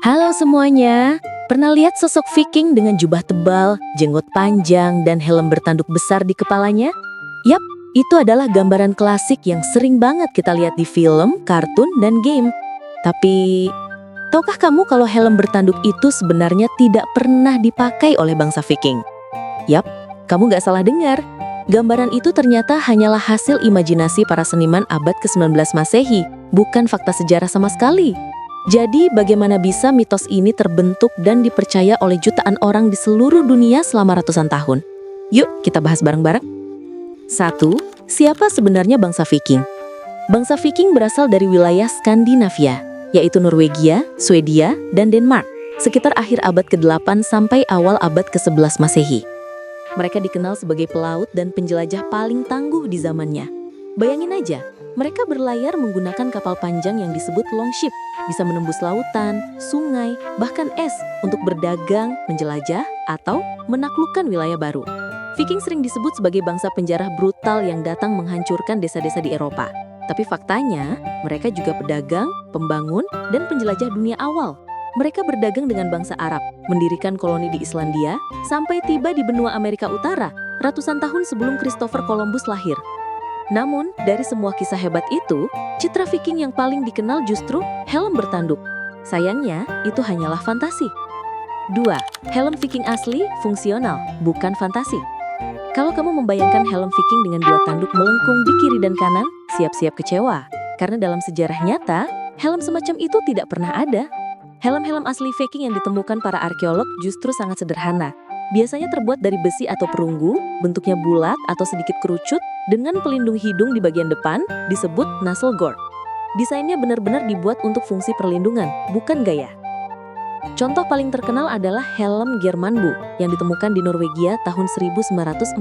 Halo semuanya, pernah lihat sosok Viking dengan jubah tebal, jenggot panjang, dan helm bertanduk besar di kepalanya? Yap, itu adalah gambaran klasik yang sering banget kita lihat di film, kartun, dan game. Tapi, tahukah kamu kalau helm bertanduk itu sebenarnya tidak pernah dipakai oleh bangsa Viking? Yap, kamu nggak salah dengar. Gambaran itu ternyata hanyalah hasil imajinasi para seniman abad ke-19 Masehi, bukan fakta sejarah sama sekali. Jadi, bagaimana bisa mitos ini terbentuk dan dipercaya oleh jutaan orang di seluruh dunia selama ratusan tahun? Yuk, kita bahas bareng-bareng. 1. Siapa sebenarnya bangsa Viking? Bangsa Viking berasal dari wilayah Skandinavia, yaitu Norwegia, Swedia, dan Denmark, sekitar akhir abad ke-8 sampai awal abad ke-11 Masehi. Mereka dikenal sebagai pelaut dan penjelajah paling tangguh di zamannya. Bayangin aja, mereka berlayar menggunakan kapal panjang yang disebut longship, bisa menembus lautan, sungai, bahkan es untuk berdagang, menjelajah, atau menaklukkan wilayah baru. Viking sering disebut sebagai bangsa penjara brutal yang datang menghancurkan desa-desa di Eropa. Tapi faktanya, mereka juga pedagang, pembangun, dan penjelajah dunia awal. Mereka berdagang dengan bangsa Arab, mendirikan koloni di Islandia, sampai tiba di benua Amerika Utara, ratusan tahun sebelum Christopher Columbus lahir. Namun, dari semua kisah hebat itu, citra Viking yang paling dikenal justru helm bertanduk. Sayangnya, itu hanyalah fantasi. 2. Helm Viking asli, fungsional, bukan fantasi. Kalau kamu membayangkan helm Viking dengan dua tanduk melengkung di kiri dan kanan, siap-siap kecewa. Karena dalam sejarah nyata, helm semacam itu tidak pernah ada. Helm-helm asli Viking yang ditemukan para arkeolog justru sangat sederhana. Biasanya terbuat dari besi atau perunggu, bentuknya bulat atau sedikit kerucut, dengan pelindung hidung di bagian depan, disebut nasal guard. Desainnya benar-benar dibuat untuk fungsi perlindungan, bukan gaya. Contoh paling terkenal adalah helm Geirmanbu yang ditemukan di Norwegia tahun 1943.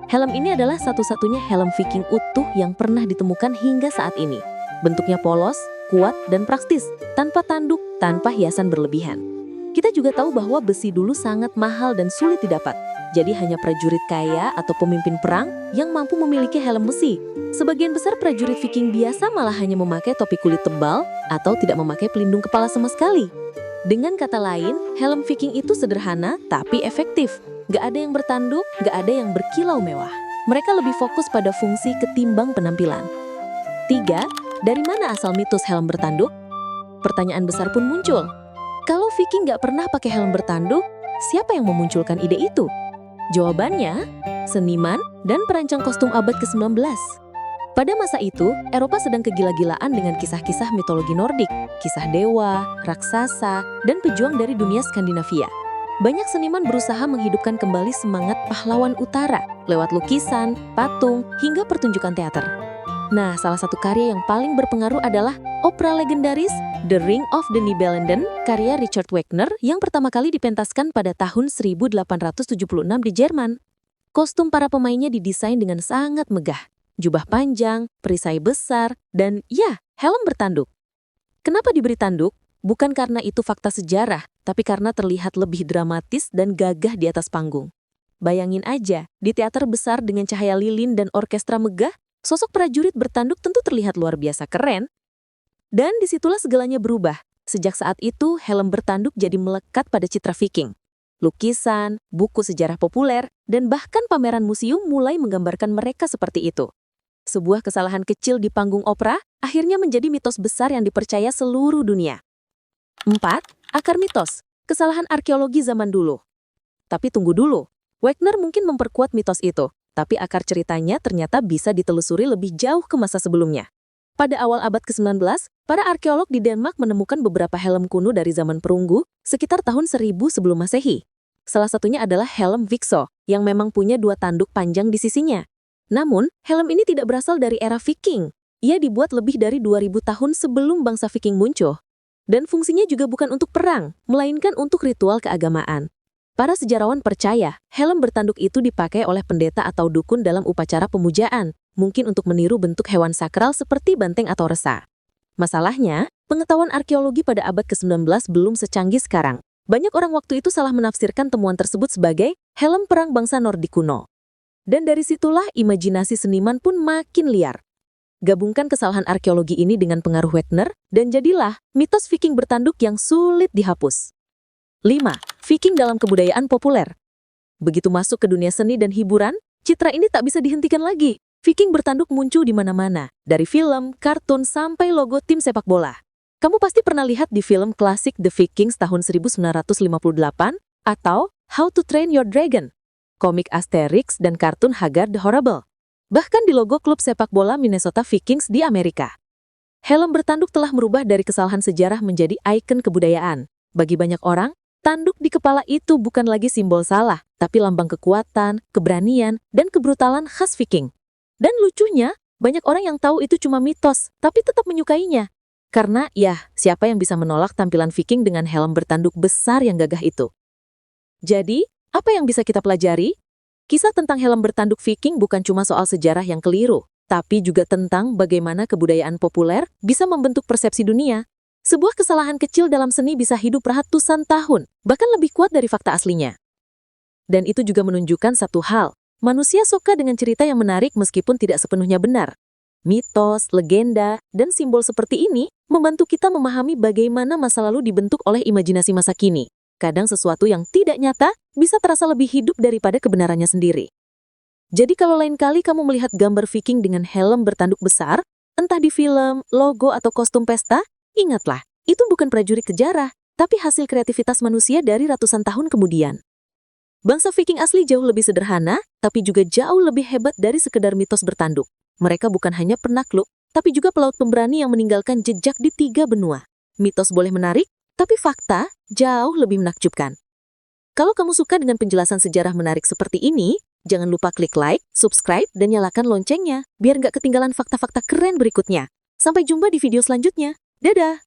Helm ini adalah satu-satunya helm Viking utuh yang pernah ditemukan hingga saat ini. Bentuknya polos, kuat, dan praktis, tanpa tanduk, tanpa hiasan berlebihan. Kita juga tahu bahwa besi dulu sangat mahal dan sulit didapat. Jadi hanya prajurit kaya atau pemimpin perang yang mampu memiliki helm besi. Sebagian besar prajurit Viking biasa malah hanya memakai topi kulit tebal atau tidak memakai pelindung kepala sama sekali. Dengan kata lain, helm Viking itu sederhana tapi efektif. Gak ada yang bertanduk, gak ada yang berkilau mewah. Mereka lebih fokus pada fungsi ketimbang penampilan. 3. Dari mana asal mitos helm bertanduk? Pertanyaan besar pun muncul. Kalau Viking gak pernah pakai helm bertanduk, siapa yang memunculkan ide itu? Jawabannya, seniman dan perancang kostum abad ke-19. Pada masa itu, Eropa sedang kegila-gilaan dengan kisah-kisah mitologi Nordik, kisah dewa, raksasa, dan pejuang dari dunia Skandinavia. Banyak seniman berusaha menghidupkan kembali semangat pahlawan utara lewat lukisan, patung, hingga pertunjukan teater. Nah, salah satu karya yang paling berpengaruh adalah opera legendaris The Ring of the Nibelungen karya Richard Wagner yang pertama kali dipentaskan pada tahun 1876 di Jerman. Kostum para pemainnya didesain dengan sangat megah. Jubah panjang, perisai besar, dan ya, helm bertanduk. Kenapa diberi tanduk? Bukan karena itu fakta sejarah, tapi karena terlihat lebih dramatis dan gagah di atas panggung. Bayangin aja, di teater besar dengan cahaya lilin dan orkestra megah, sosok prajurit bertanduk tentu terlihat luar biasa keren. Dan disitulah segalanya berubah. Sejak saat itu, helm bertanduk jadi melekat pada citra Viking. Lukisan, buku sejarah populer, dan bahkan pameran museum mulai menggambarkan mereka seperti itu. Sebuah kesalahan kecil di panggung opera akhirnya menjadi mitos besar yang dipercaya seluruh dunia. 4. Akar mitos. Kesalahan arkeologi zaman dulu. Tapi tunggu dulu. Wagner mungkin memperkuat mitos itu, tapi akar ceritanya ternyata bisa ditelusuri lebih jauh ke masa sebelumnya. Pada awal abad ke-19, para arkeolog di Denmark menemukan beberapa helm kuno dari zaman perunggu sekitar tahun 1000 sebelum Masehi. Salah satunya adalah helm Vixo, yang memang punya dua tanduk panjang di sisinya. Namun, helm ini tidak berasal dari era Viking. Ia dibuat lebih dari 2000 tahun sebelum bangsa Viking muncul. Dan fungsinya juga bukan untuk perang, melainkan untuk ritual keagamaan. Para sejarawan percaya, helm bertanduk itu dipakai oleh pendeta atau dukun dalam upacara pemujaan, mungkin untuk meniru bentuk hewan sakral seperti banteng atau resa. Masalahnya, pengetahuan arkeologi pada abad ke-19 belum secanggih sekarang. Banyak orang waktu itu salah menafsirkan temuan tersebut sebagai helm perang bangsa Nordik kuno. Dan dari situlah imajinasi seniman pun makin liar. Gabungkan kesalahan arkeologi ini dengan pengaruh Wagner, dan jadilah mitos Viking bertanduk yang sulit dihapus. 5. Viking dalam kebudayaan populer. Begitu masuk ke dunia seni dan hiburan, citra ini tak bisa dihentikan lagi. Viking bertanduk muncul di mana-mana, dari film, kartun, sampai logo tim sepak bola. Kamu pasti pernah lihat di film klasik The Vikings tahun 1958 atau How to Train Your Dragon, komik Asterix dan kartun Hagar the Horrible. Bahkan di logo klub sepak bola Minnesota Vikings di Amerika. Helm bertanduk telah merubah dari kesalahan sejarah menjadi ikon kebudayaan. Bagi banyak orang, tanduk di kepala itu bukan lagi simbol salah, tapi lambang kekuatan, keberanian, dan kebrutalan khas Viking. Dan lucunya, banyak orang yang tahu itu cuma mitos, tapi tetap menyukainya. Karena, siapa yang bisa menolak tampilan Viking dengan helm bertanduk besar yang gagah itu? Jadi, apa yang bisa kita pelajari? Kisah tentang helm bertanduk Viking bukan cuma soal sejarah yang keliru, tapi juga tentang bagaimana kebudayaan populer bisa membentuk persepsi dunia. Sebuah kesalahan kecil dalam seni bisa hidup ratusan tahun, bahkan lebih kuat dari fakta aslinya. Dan itu juga menunjukkan satu hal, manusia suka dengan cerita yang menarik meskipun tidak sepenuhnya benar. Mitos, legenda, dan simbol seperti ini membantu kita memahami bagaimana masa lalu dibentuk oleh imajinasi masa kini. Kadang sesuatu yang tidak nyata bisa terasa lebih hidup daripada kebenarannya sendiri. Jadi kalau lain kali kamu melihat gambar Viking dengan helm bertanduk besar, entah di film, logo, atau kostum pesta, ingatlah, itu bukan prajurit kejarah, tapi hasil kreativitas manusia dari ratusan tahun kemudian. Bangsa Viking asli jauh lebih sederhana, tapi juga jauh lebih hebat dari sekedar mitos bertanduk. Mereka bukan hanya penakluk, tapi juga pelaut pemberani yang meninggalkan jejak di 3 benua. Mitos boleh menarik, tapi fakta jauh lebih menakjubkan. Kalau kamu suka dengan penjelasan sejarah menarik seperti ini, jangan lupa klik like, subscribe, dan nyalakan loncengnya, biar nggak ketinggalan fakta-fakta keren berikutnya. Sampai jumpa di video selanjutnya. Dadah!